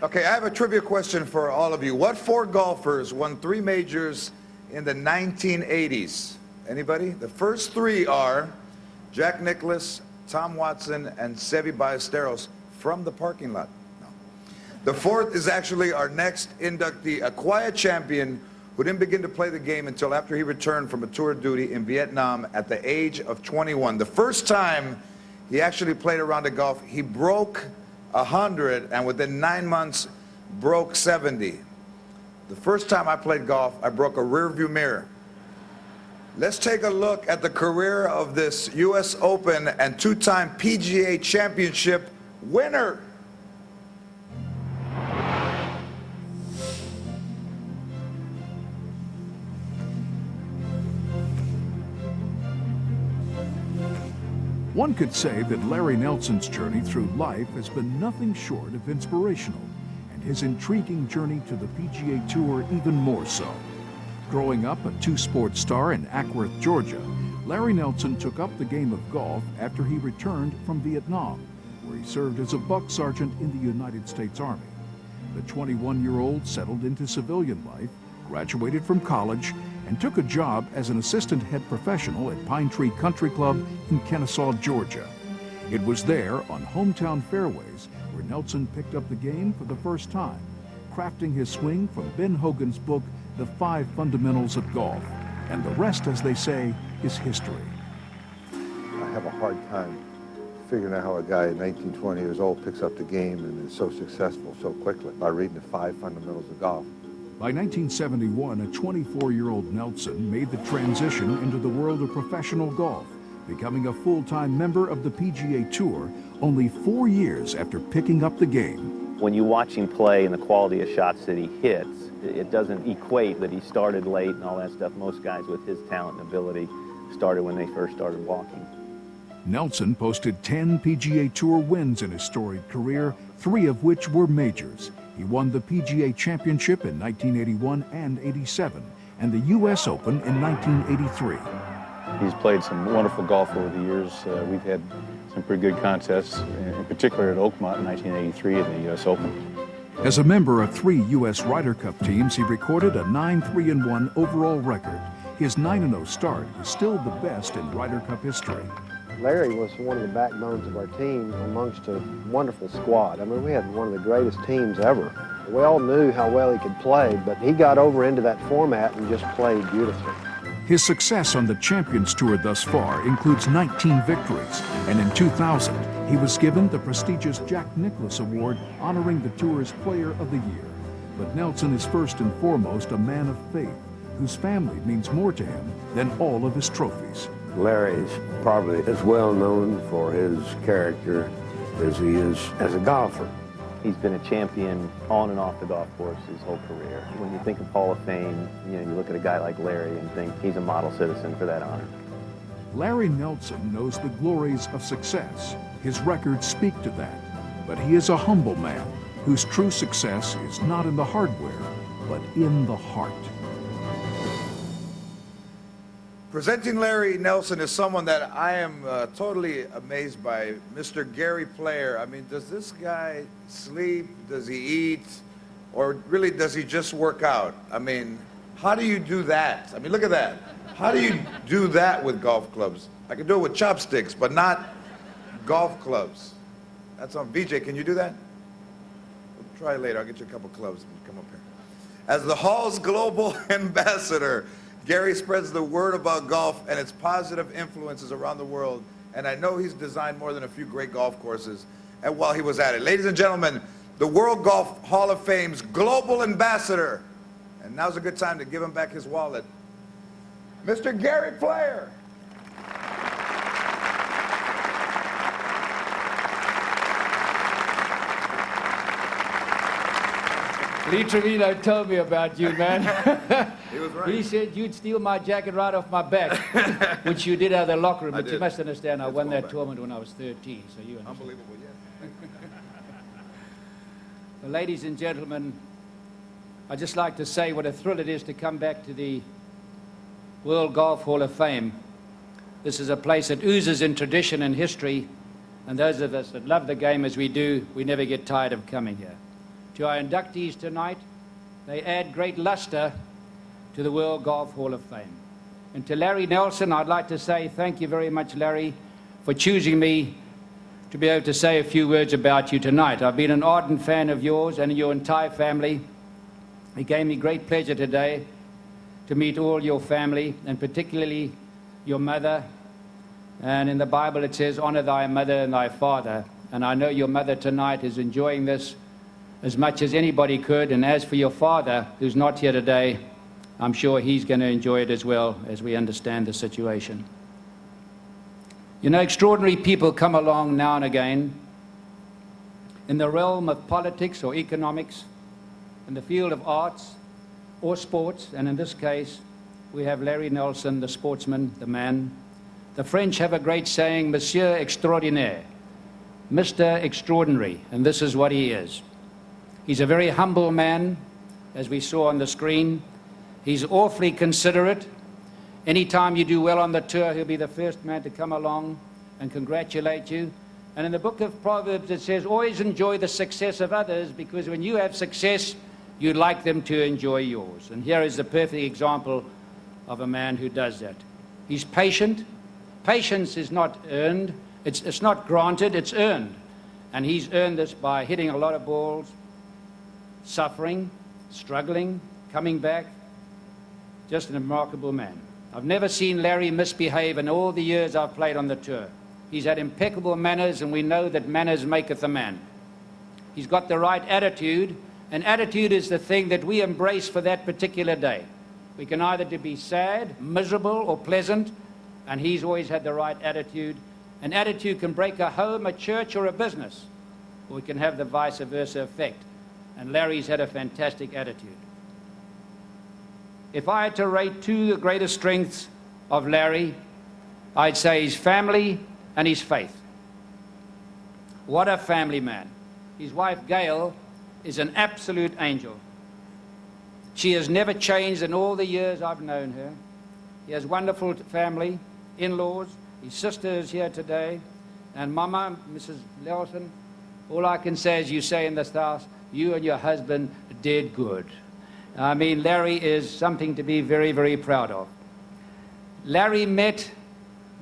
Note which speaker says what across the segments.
Speaker 1: Okay, I have a trivia question for all of you. What four golfers won 3 majors in the 1980s? Anybody? The first 3 are Jack Nicklaus, Tom Watson, and Seve Ballesteros from the parking lot. No. The fourth is actually our next inductee, a quiet champion who didn't begin to play the game until after he returned from a tour of duty in Vietnam at the age of 21. The first time he actually played a round of golf, he broke 100, and within 9 months broke 70. The first time I played golf, I broke a rear view mirror. Let's take a look at the career of this US Open and 2-time PGA Championship winner.
Speaker 2: One could say that Larry Nelson's journey through life has been nothing short of inspirational, and his intriguing journey to the PGA Tour even more so. Growing up a 2-sport star in Ackworth, Georgia, Larry Nelson took up the game of golf after he returned from Vietnam, where he served as a buck sergeant in the United States Army. The 21-year-old settled into civilian life, graduated from college, and took a job as an assistant head professional at Pine Tree Country Club in Kennesaw, Georgia. It was there, on hometown fairways, where Nelson picked up the game for the first time, crafting his swing from Ben Hogan's book, The 5 Fundamentals of Golf. And the rest, as they say, is history.
Speaker 3: I have a hard time figuring out how a guy 19, 20 years old picks up the game and is so successful so quickly by reading the 5 Fundamentals of Golf.
Speaker 2: By 1971, a 24-year-old Nelson made the transition into the world of professional golf, becoming a full-time member of the PGA Tour only 4 years after picking up the game.
Speaker 4: When you watch him play and the quality of shots that he hits, it doesn't equate that he started late and all that stuff. Most guys with his talent and ability started when they first started walking.
Speaker 2: Nelson posted 10 PGA Tour wins in his storied career, 3 of which were majors. He won the PGA Championship in 1981 and 87, and the US Open in 1983.
Speaker 5: He's played some wonderful golf over the years. We've had some pretty good contests, in particular at Oakmont in 1983 in the US Open.
Speaker 2: As a member of 3 US Ryder Cup teams, he recorded a 9-3-1 overall record. His 9-0 start is still the best in Ryder Cup history.
Speaker 6: Larry was one of the backbones of our team amongst a wonderful squad. I mean, we had one of the greatest teams ever. We all knew how well he could play, but he got over into that format and just played beautifully.
Speaker 2: His success on the Champions Tour thus far includes 19 victories, and in 2000, he was given the prestigious Jack Nicklaus Award honoring the Tour's Player of the Year. But Nelson is first and foremost a man of faith, whose family means more to him than all of his trophies.
Speaker 7: Larry's probably as well known for his character as he is as a golfer.
Speaker 4: He's been a champion on and off the golf course his whole career. When you think of Hall of Fame, you look at a guy like Larry and think he's a model citizen for that honor.
Speaker 2: Larry Nelson knows the glories of success. His records speak to that. But he is a humble man whose true success is not in the hardware, but in the heart.
Speaker 1: Presenting Larry Nelson is someone that I am totally amazed by, Mr. Gary Player. I mean, does this guy sleep? Does he eat? Or really, does he just work out? I mean, how do you do that? I mean, look at that. How do you do that with golf clubs? I can do it with chopsticks, but not golf clubs. That's on VJ. Can you do that? We'll try later. I'll get you a couple clubs when you come up here. As the Hall's global ambassador, Gary spreads the word about golf and its positive influences around the world, and I know he's designed more than a few great golf courses and while he was at it. Ladies and gentlemen, the World Golf Hall of Fame's global ambassador, and now's a good time to give him back his wallet, Mr. Gary Player.
Speaker 8: Lee Trevino told me about you, man.
Speaker 1: He was right.
Speaker 8: He said you'd steal my jacket right off my back, which you did out of the locker room. But you must understand, I won that tournament when I was 13, so you understand.
Speaker 1: Unbelievable, yeah.
Speaker 8: Well, ladies and gentlemen, I'd just like to say what a thrill it is to come back to the World Golf Hall of Fame. This is a place that oozes in tradition and history, and those of us that love the game as we do, we never get tired of coming here. to our inductees tonight. They add great luster to the World Golf Hall of Fame. And to Larry Nelson, I'd like to say thank you very much, Larry, for choosing me to be able to say a few words about you tonight. I've been an ardent fan of yours and your entire family. It gave me great pleasure today to meet all your family, and particularly your mother. And in the Bible it says, honor thy mother and thy father. And I know your mother tonight is enjoying this as much as anybody could. And as for your father, who's not here today, I'm sure he's going to enjoy it as well, as we understand the situation. You know, extraordinary people come along now and again in the realm of politics or economics, in the field of arts or sports, and in this case, we have Larry Nelson, the sportsman, the man. The French have a great saying, Monsieur Extraordinaire, Mr. Extraordinary, and this is what he is. He's a very humble man, as we saw on the screen. He's awfully considerate. Anytime you do well on the tour, he'll be the first man to come along and congratulate you. And in the book of Proverbs, it says, always enjoy the success of others, because when you have success, you'd like them to enjoy yours. And here is the perfect example of a man who does that. He's patient. Patience is not earned. It's not granted, it's earned. And he's earned this by hitting a lot of balls, suffering, struggling, coming back. Just a remarkable man. I've never seen Larry misbehave in all the years I've played on the tour. He's had impeccable manners, and we know that manners maketh a man. He's got the right attitude, and attitude is the thing that we embrace for that particular day. We can either be sad, miserable, or pleasant, and he's always had the right attitude. An attitude can break a home, a church, or a business, or it can have the vice versa effect. And Larry's had a fantastic attitude. If I had to rate two of the greatest strengths of Larry, I'd say his family and his faith. What a family man. His wife, Gail, is an absolute angel. She has never changed in all the years I've known her. He has wonderful family, in-laws. His sister is here today. And Mama, Mrs. Nelson, all I can say is you say in this house, you and your husband did good. I mean, Larry is something to be very, very proud of. Larry met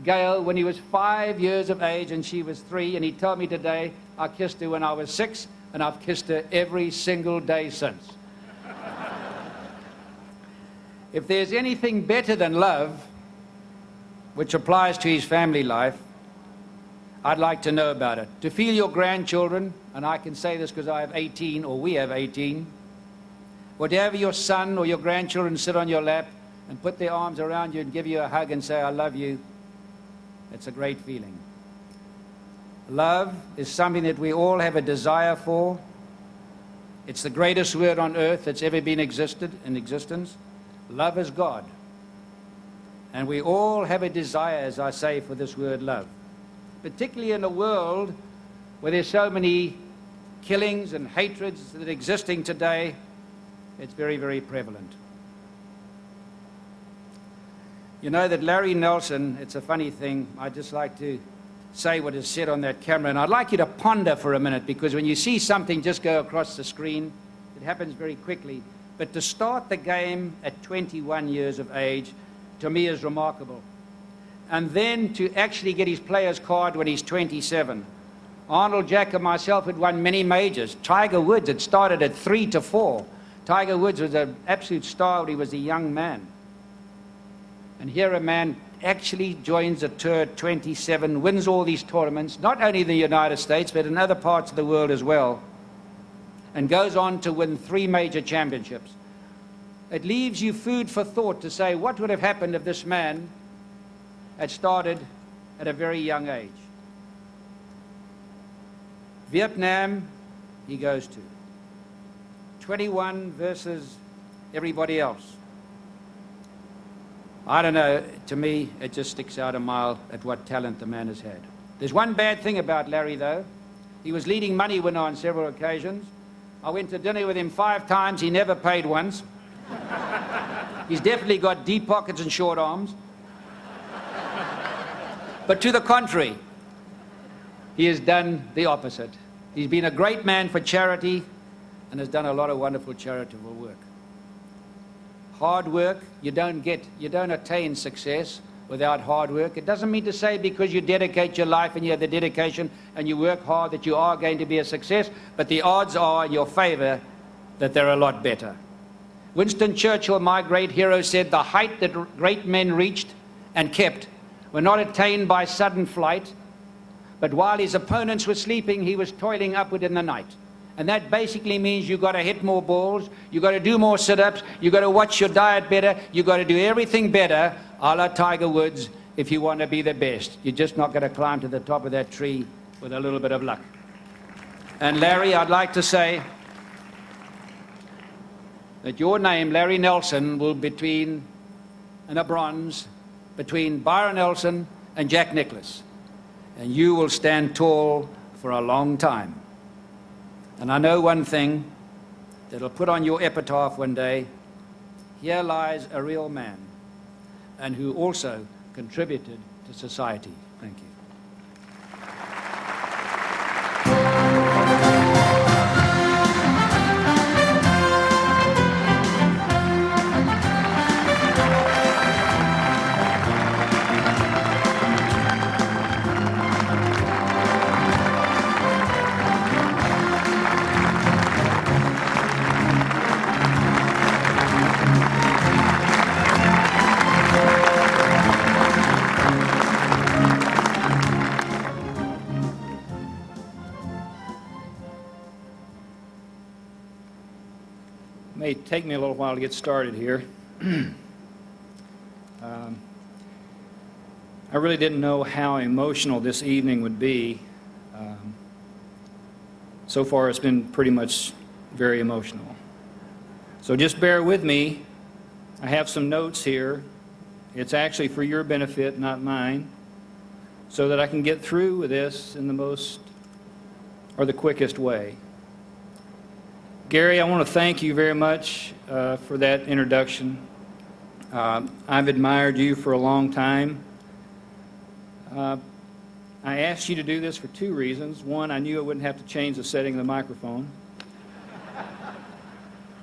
Speaker 8: Gail when he was 5 years of age and she was 3, and he told me today, I kissed her when I was 6, and I've kissed her every single day since. If there's anything better than love, which applies to his family life, I'd like to know about it. To feel your grandchildren, and I can say this because I have 18, or we have 18, or to have your son or your grandchildren sit on your lap and put their arms around you and give you a hug and say, I love you, it's a great feeling. Love is something that we all have a desire for. It's the greatest word on earth that's ever been in existence. Love is God. And we all have a desire, as I say, for this word love. Particularly in a world where there's so many killings and hatreds that are existing today, it's very, very prevalent. You know that Larry Nelson, it's a funny thing, I'd just like to say what is said on that camera, and I'd like you to ponder for a minute, because when you see something just go across the screen, it happens very quickly. But to start the game at 21 years of age, to me is remarkable. And then to actually get his player's card when he's 27. Arnold, Jack, and myself had won many majors. Tiger Woods had started at 3 to 4. Tiger Woods was an absolute star when he was a young man. And here a man actually joins a tour at 27, wins all these tournaments, not only in the United States, but in other parts of the world as well, and goes on to win 3 major championships. It leaves you food for thought to say, what would have happened if this man had started at a very young age? Vietnam, he goes to. 21 versus everybody else. I don't know, to me, it just sticks out a mile at what talent the man has had. There's one bad thing about Larry, though. He was leading money winner on several occasions. I went to dinner with him 5 times. He never paid once. He's definitely got deep pockets and short arms. But to the contrary, he has done the opposite. He's been a great man for charity, and has done a lot of wonderful charitable work. Hard work, you don't attain success without hard work. It doesn't mean to say because you dedicate your life and you have the dedication and you work hard that you are going to be a success, but the odds are in your favor that they're a lot better. Winston Churchill, my great hero, said the height that great men reached and kept were not attained by sudden flight, but while his opponents were sleeping, he was toiling upward in the night. And that basically means you've got to hit more balls, you've got to do more sit-ups, you've got to watch your diet better, you've got to do everything better, a la Tiger Woods, if you want to be the best. You're just not going to climb to the top of that tree with a little bit of luck. And Larry, I'd like to say that your name, Larry Nelson, will be in a bronze between Byron Nelson and Jack Nicklaus. And you will stand tall for a long time. And I know one thing that'll put on your epitaph one day: here lies a real man, and who also contributed to society. Thank you. It may take me a little while to get started here. I really didn't know how emotional this evening would be. So far it's been pretty much very emotional. So just bear with me. I have some notes here. It's actually for your benefit, not mine, so that I can get through with this in the quickest way. Gary, I want to thank you very much for that introduction. I've admired you for a long time. I asked you to do this for two reasons. One, I knew I wouldn't have to change the setting of the microphone.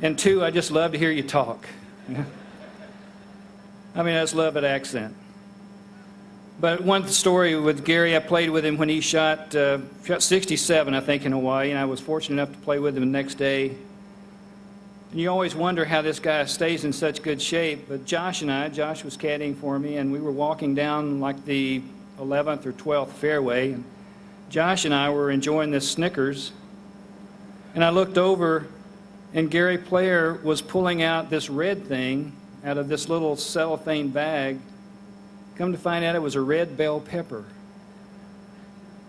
Speaker 8: And two, I just love to hear you talk. I mean, I just love that accent. But one story with Gary, I played with him when he shot 67, I think, in Hawaii, and I was fortunate enough to play with him the next day. And you always wonder how this guy stays in such good shape. But Josh was caddying for me, and we were walking down like the 11th or 12th fairway. And Josh and I were enjoying this Snickers, and I looked over, and Gary Player was pulling out this red thing out of this little cellophane bag. Come to find out it was a red bell pepper.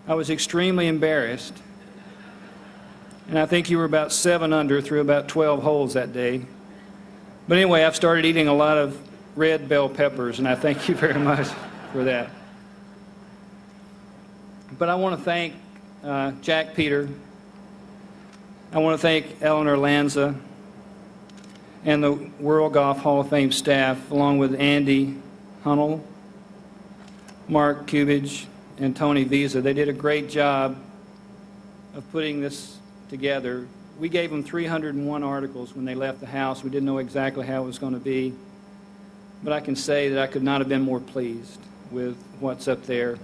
Speaker 8: I was extremely embarrassed. And I think you were about 7 under through about 12 holes that day. But anyway, I've started eating a lot of red bell peppers, and I thank you very much for that. But I want to thank Jack Peter. I want to thank Eleanor Lanza and the World Golf Hall of Fame staff, along with Andy Hunnell, Mark Kubich, and Tony Visa. They did a great job of putting this together. We gave them 301 articles when they left the house. We didn't know exactly how it was going to be, but I can say that I could not have been more pleased with what's up there.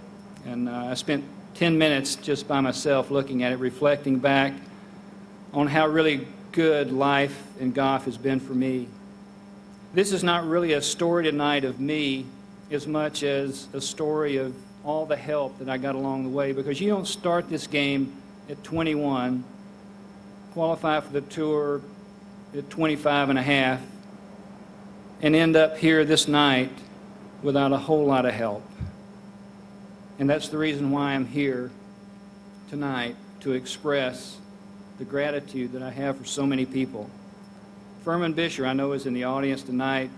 Speaker 8: And I spent 10 minutes just by myself looking at it, reflecting back on how really good life in golf has been for me. This is not really a story tonight of me as much as a story of all the help that I got along the way, because you don't start this game at 21, qualify for the tour at 25 and a half, and end up here this night without a whole lot of help. And that's the reason why I'm here tonight, to express the gratitude that I have for so many people. Furman Bisher, I know, is in the audience tonight.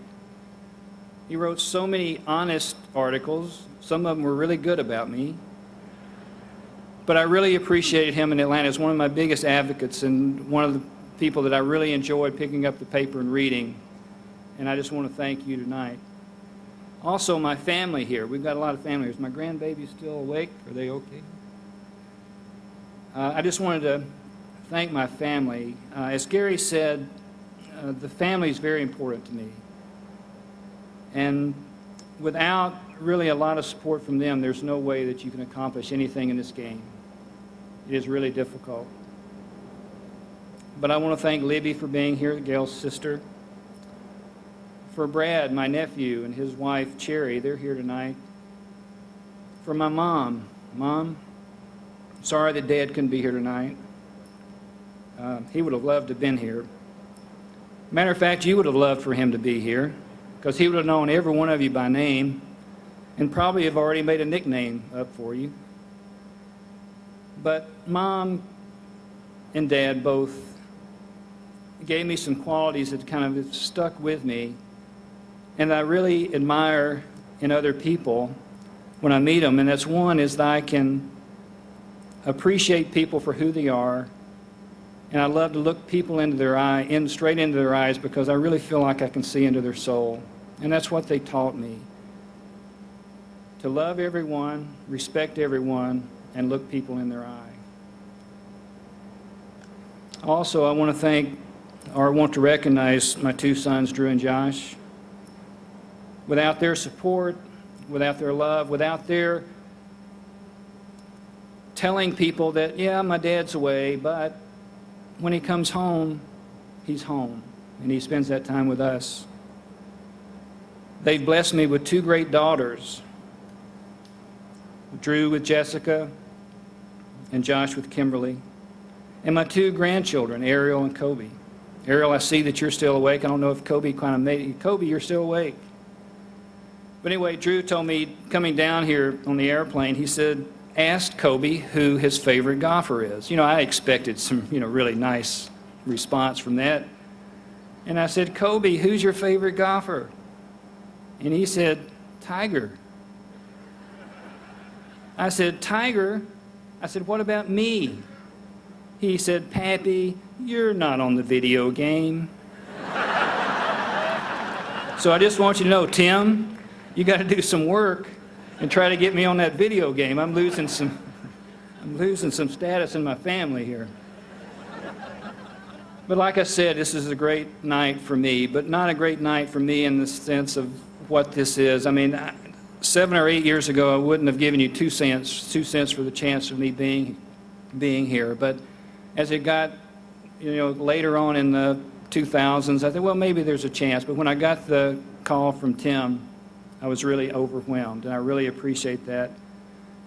Speaker 8: He wrote so many honest articles. Some of them were really good about me. But I really appreciated him in Atlanta. He's one of my biggest advocates and one of the people that I really enjoyed picking up the paper and reading. And I just want to thank you tonight. Also, my family here. We've got a lot of family here. Is my grandbaby still awake? Are they okay? I just wanted to thank my family. As Gary said, the family is very important to me. And without really a lot of support from them, there's no way that you can accomplish anything in this game. It is really difficult. But I want to thank Libby for being here, Gail's sister. For Brad, my nephew, and his wife, Cherry, they're here tonight. For my mom. Mom, sorry that Dad couldn't be here tonight. He would have loved to have been here. Matter of fact, you would have loved for him to be here, because he would have known every one of you by name and probably have already made a nickname up for you. But Mom and Dad both gave me some qualities that kind of stuck with me, and I really admire in other people when I meet them, and that's one is that I can appreciate people for who they are, and I love to look people into their eye, straight into their eyes, because I really feel like I can see into their soul, and that's what they taught me. To love everyone, respect everyone, and look people in their eye. Also, I want to recognize my two sons, Drew and Josh. Without their support, without their love, without their telling people that, yeah, my dad's away, but when he comes home, he's home, and he spends that time with us. They've blessed me with two great daughters, Drew with Jessica and Josh with Kimberly, and my two grandchildren, Ariel and Kobe. Ariel, I see that you're still awake. I don't know if Kobe kind of made it. Kobe, you're still awake. But anyway, Drew told me coming down here on the airplane, he said, asked Kobe who his favorite golfer is. You know, I expected some, really nice response from that. And I said, Kobe, who's your favorite golfer? And he said, Tiger. I said, Tiger? I said, what about me? He said, Pappy, you're not on the video game. So I just want you to know, Tim, you got to do some work and try to get me on that video game. I'm losing some status in my family here. But like I said, this is a great night for me, but not a great night for me in the sense of what this is. I mean, 7 or 8 years ago, I wouldn't have given you 2 cents for the chance of me being here. But as it got, later on in the 2000s, I thought, well, maybe there's a chance. But when I got the call from Tim, I was really overwhelmed, and I really appreciate that.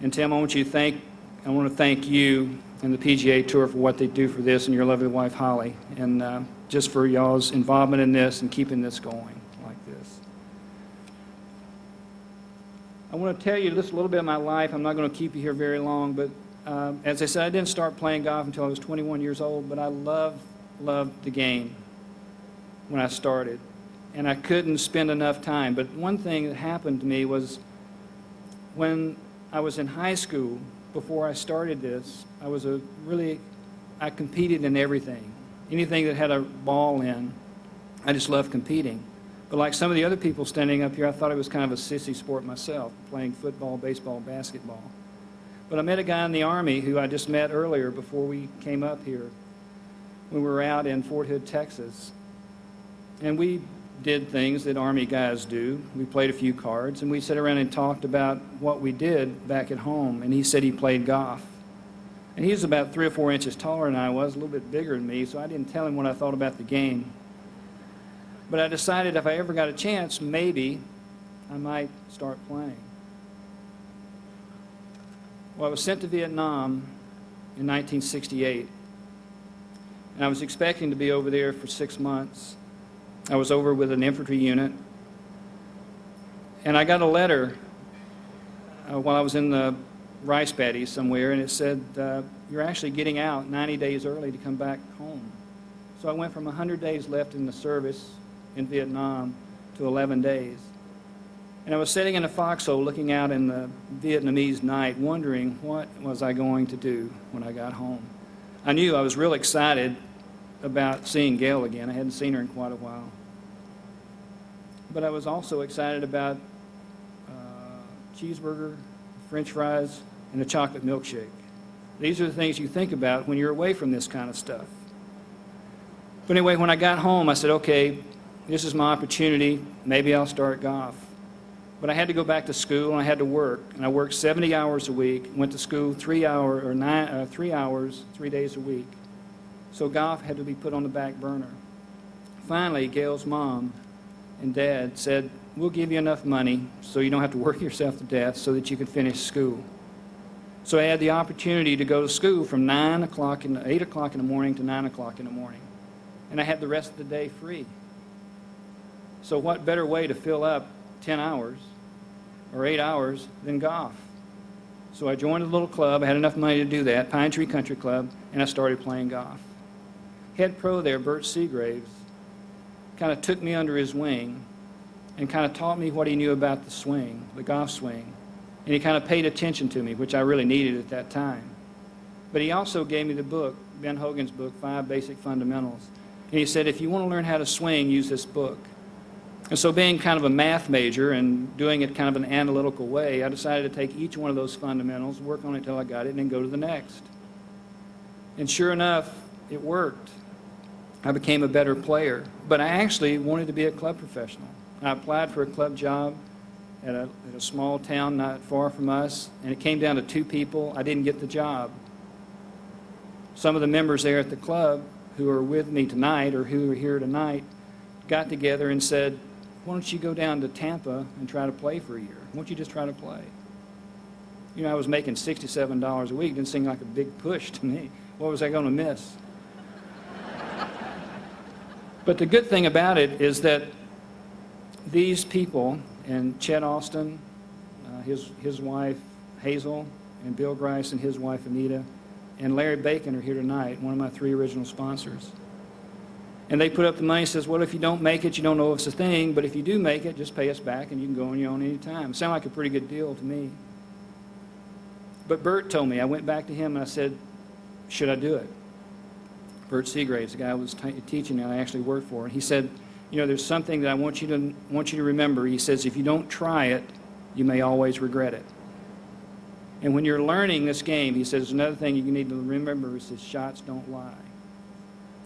Speaker 8: And Tim, I want to thank you and the PGA Tour for what they do for this, and your lovely wife, Holly, and just for y'all's involvement in this and keeping this going like this. I want to tell you just a little bit of my life. I'm not going to keep you here very long, but as I said, I didn't start playing golf until I was 21 years old, but I loved the game when I started. And I couldn't spend enough time. But one thing that happened to me was when I was in high school, before I started this, I competed in everything. Anything that had a ball in, I just loved competing. But like some of the other people standing up here, I thought it was kind of a sissy sport myself, playing football, baseball, basketball. But I met a guy in the Army who I just met earlier before we came up here, when we were out in Fort Hood, Texas. And we did things that Army guys do. We played a few cards, and we sat around and talked about what we did back at home. And he said he played golf. And he was about 3 or 4 inches taller than I was, a little bit bigger than me, so I didn't tell him what I thought about the game. But I decided if I ever got a chance, maybe I might start playing. Well, I was sent to Vietnam in 1968, and I was expecting to be over there for 6 months. I was over with an infantry unit, and I got a letter while I was in the rice paddies somewhere, and it said, you're actually getting out 90 days early to come back home. So I went from 100 days left in the service in Vietnam to 11 days. And I was sitting in a foxhole looking out in the Vietnamese night, wondering what was I going to do when I got home. I knew I was real excited about seeing Gail again. I hadn't seen her in quite a while. But I was also excited about cheeseburger, French fries, and a chocolate milkshake. These are the things you think about when you're away from this kind of stuff. But anyway, when I got home, I said, okay, this is my opportunity. Maybe I'll start golf. But I had to go back to school, and I had to work. And I worked 70 hours a week, went to school 3 hours, 3 days a week. So golf had to be put on the back burner. Finally, Gail's mom and dad said, we'll give you enough money so you don't have to work yourself to death so that you can finish school. So I had the opportunity to go to school from 8 o'clock in the morning to 9 o'clock in the morning. And I had the rest of the day free. So what better way to fill up 10 hours or 8 hours than golf? So I joined a little club. I had enough money to do that, Pine Tree Country Club, and I started playing golf. Head pro there, Bert Seagraves, kind of took me under his wing and kind of taught me what he knew about the swing, the golf swing. And he kind of paid attention to me, which I really needed at that time. But he also gave me the book, Ben Hogan's book, 5 Basic Fundamentals. And he said, if you want to learn how to swing, use this book. And so being kind of a math major and doing it kind of an analytical way, I decided to take each one of those fundamentals, work on it until I got it, and then go to the next. And sure enough, it worked. I became a better player. But I actually wanted to be a club professional. I applied for a club job at a small town not far from us, and it came down to 2 people. I didn't get the job. Some of the members there at the club who are with me tonight or who are here tonight got together and said, why don't you go down to Tampa and try to play for a year? Why don't you just try to play? You know, I was making $67 a week. Didn't seem like a big push to me. What was I going to miss? But the good thing about it is that these people, and Chet Austin, his wife Hazel, and Bill Grice and his wife Anita, and Larry Bacon are here tonight, one of my 3 original sponsors. And they put up the money and says, well, if you don't make it, you don't know if it's a thing, but if you do make it, just pay us back and you can go on your own any time. It sounded like a pretty good deal to me. But Bert told me, I went back to him and I said, should I do it? Bert Seagraves, the guy I was teaching and I actually worked for, and he said, you know, there's something that I want you to remember. He says, if you don't try it, you may always regret it. And when you're learning this game, he says, another thing you need to remember is that shots don't lie.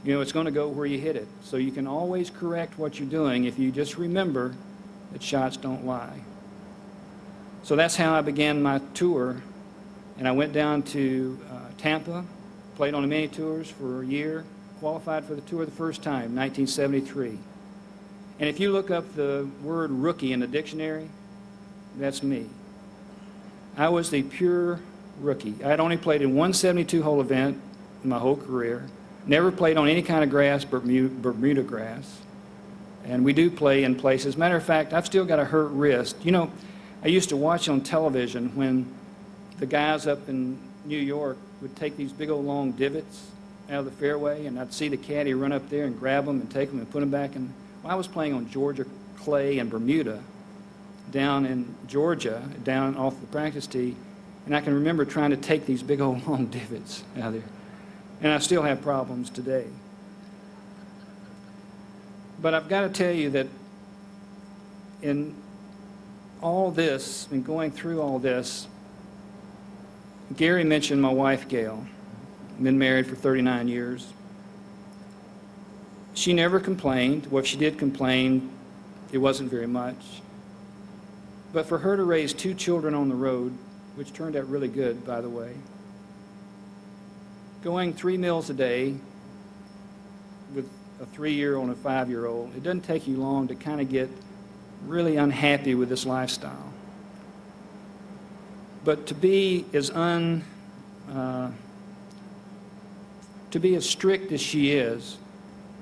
Speaker 8: You know, it's going to go where you hit it. So you can always correct what you're doing if you just remember that shots don't lie. So that's how I began my tour. And I went down to Tampa, played on the mini tours for a year, qualified for the tour the first time, 1973. And if you look up the word rookie in the dictionary, that's me. I was the pure rookie. I had only played in one 72-hole event in my whole career. Never played on any kind of grass but Bermuda grass. And we do play in places. Matter of fact, I've still got a hurt wrist. You know, I used to watch on television when the guys up in New York would take these big old long divots out of the fairway, and I'd see the caddy run up there and grab them and take them and put them back in. Well, I was playing on Georgia clay in Bermuda, down in Georgia, down off the practice tee, and I can remember trying to take these big old long divots out of there. And I still have problems today. But I've got to tell you that in all this, in going through all this, Gary mentioned my wife, Gail. Been married for 39 years. She never complained. Well, if she did complain, it wasn't very much. But for her to raise 2 children on the road, which turned out really good, by the way, going 3 meals a day with a 3-year-old and a 5-year-old, it doesn't take you long to kind of get really unhappy with this lifestyle. But to be as strict as she is,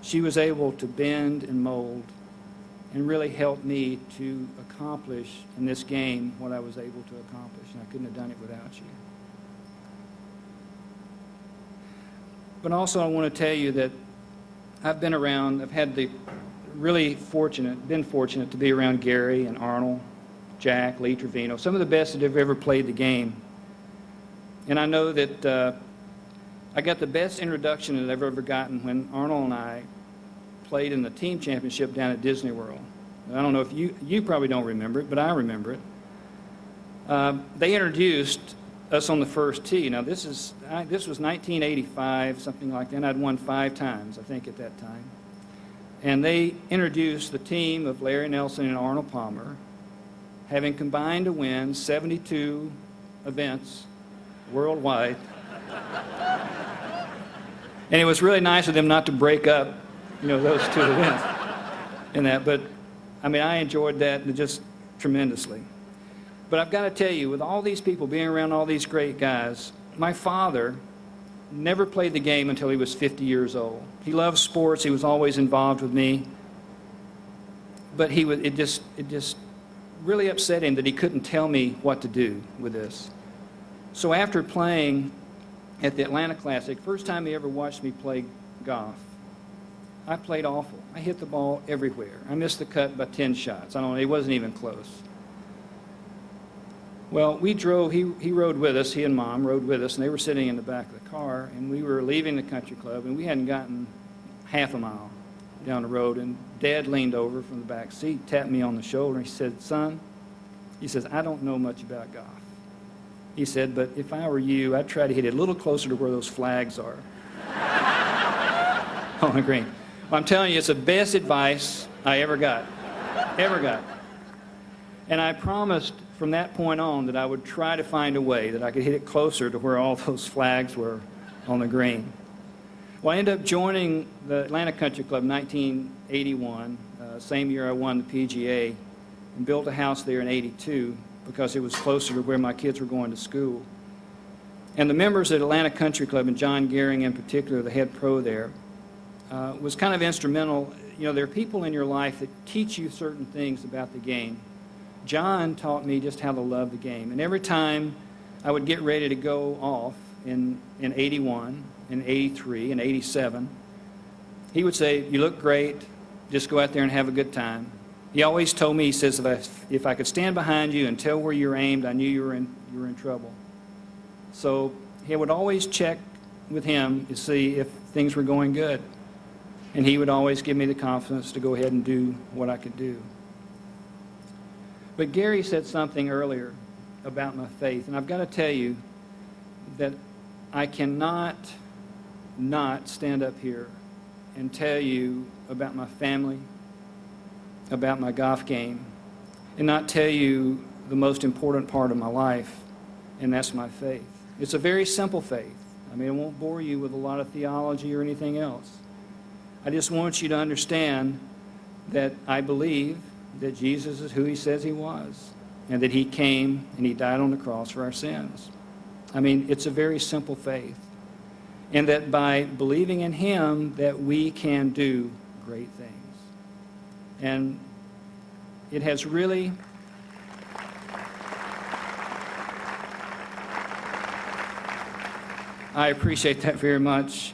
Speaker 8: she was able to bend and mold and really help me to accomplish in this game what I was able to accomplish, and I couldn't have done it without you. But also I want to tell you that I've been around, I've had the been fortunate to be around Gary and Arnold, Jack, Lee Trevino, some of the best that have ever played the game. And I know that I got the best introduction that I've ever gotten when Arnold and I played in the team championship down at Disney World. I don't know if you probably don't remember it, but I remember it. They introduced us on the first tee. Now, this was 1985, something like that, and I'd won 5 times, I think, at that time. And they introduced the team of Larry Nelson and Arnold Palmer, having combined to win 72 events worldwide. And it was really nice of them not to break up, those 2 events in that. But, I enjoyed that just tremendously. But I've got to tell you, with all these people being around all these great guys, my father never played the game until he was 50 years old. He loved sports. He was always involved with me. But it just really upset him that he couldn't tell me what to do with this. So after playing at the Atlanta Classic, first time he ever watched me play golf, I played awful. I hit the ball everywhere. I missed the cut by 10 shots. It wasn't even close. Well, we drove, he rode with us, he and Mom rode with us, and they were sitting in the back of the car, and we were leaving the country club, and we hadn't gotten half a mile down the road, and Dad leaned over from the back seat, tapped me on the shoulder, and he said, "Son," he says, "I don't know much about golf." He said, "But if I were you, I'd try to hit it a little closer to where those flags are on the green." Well, I'm telling you, it's the best advice I ever got. And I promised from that point on that I would try to find a way that I could hit it closer to where all those flags were on the green. Well, I ended up joining the Atlanta Country Club in 1981, same year I won the PGA, and built a house there in 82 because it was closer to where my kids were going to school. And the members at Atlanta Country Club, and John Gehring in particular, the head pro there, was kind of instrumental. There are people in your life that teach you certain things about the game. John taught me just how to love the game. And every time I would get ready to go off in 81, in 83, and 87, he would say, "You look great, just go out there and have a good time." He always told me, he says, if I could stand behind you and tell where you were aimed, I knew you were in trouble. So he would always check with him to see if things were going good. And he would always give me the confidence to go ahead and do what I could do. But Gary said something earlier about my faith, and I've got to tell you that I cannot not stand up here and tell you about my family, about my golf game, and not tell you the most important part of my life, and that's my faith. It's a very simple faith. I won't bore you with a lot of theology or anything else. I just want you to understand that I believe that Jesus is who he says he was, and that he came and he died on the cross for our sins. It's a very simple faith. And that by believing in him, that we can do great things. And it has really I appreciate that very much.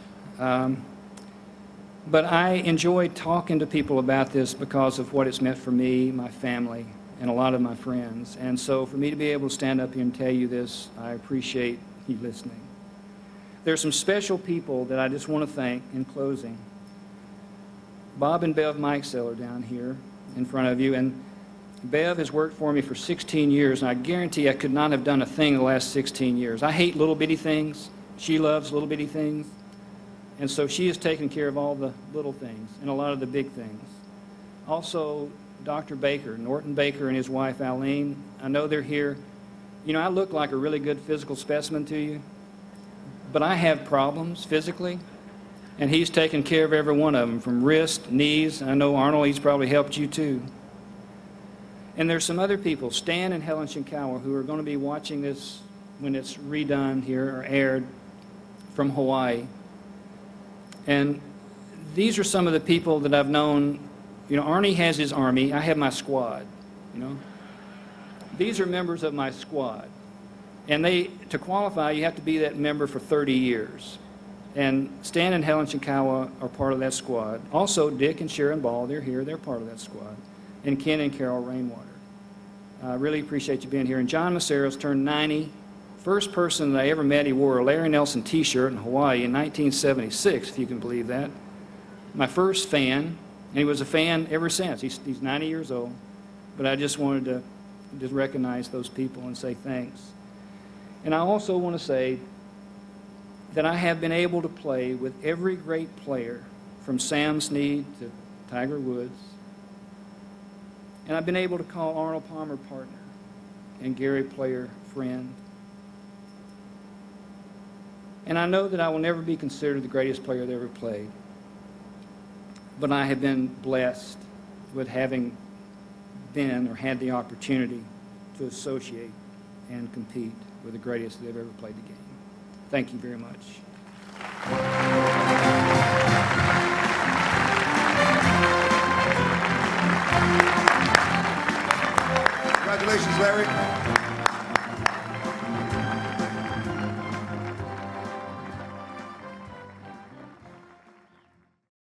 Speaker 8: But I enjoy talking to people about this because of what it's meant for me, my family, and a lot of my friends. And so for me to be able to stand up here and tell you this, I appreciate you listening. There are some special people that I just want to thank in closing. Bob and Bev Mikeseller down here in front of you. And Bev has worked for me for 16 years, and I guarantee I could not have done a thing the last 16 years. I hate little bitty things. She loves little bitty things. And so she has taken care of all the little things and a lot of the big things. Also, Dr. Baker, Norton Baker, and his wife, Aline, I know they're here. I look like a really good physical specimen to you, but I have problems physically, and he's taken care of every one of them, from wrist, knees. I know Arnold, he's probably helped you too. And there's some other people, Stan and Helen Shinkawa, who are going to be watching this when it's redone here or aired from Hawaii. And these are some of the people that I've known. Arnie has his army. I have my squad, These are members of my squad. And to qualify, you have to be that member for 30 years. And Stan and Helen Shinkawa are part of that squad. Also, Dick and Sharon Ball, they're here. They're part of that squad. And Ken and Carol Rainwater. I really appreciate you being here. And John Maceros turned 90. First person that I ever met, he wore a Larry Nelson t-shirt in Hawaii in 1976, if you can believe that. My first fan, and he was a fan ever since. He's 90 years old. But I just wanted to recognize those people and say thanks. And I also want to say that I have been able to play with every great player from Sam Snead to Tiger Woods. And I've been able to call Arnold Palmer partner and Gary Player friend. And I know that I will never be considered the greatest player that ever played. But I have been blessed with having been or had the opportunity to associate and compete with the greatest that have ever played the game. Thank you very much.
Speaker 1: Congratulations, Larry.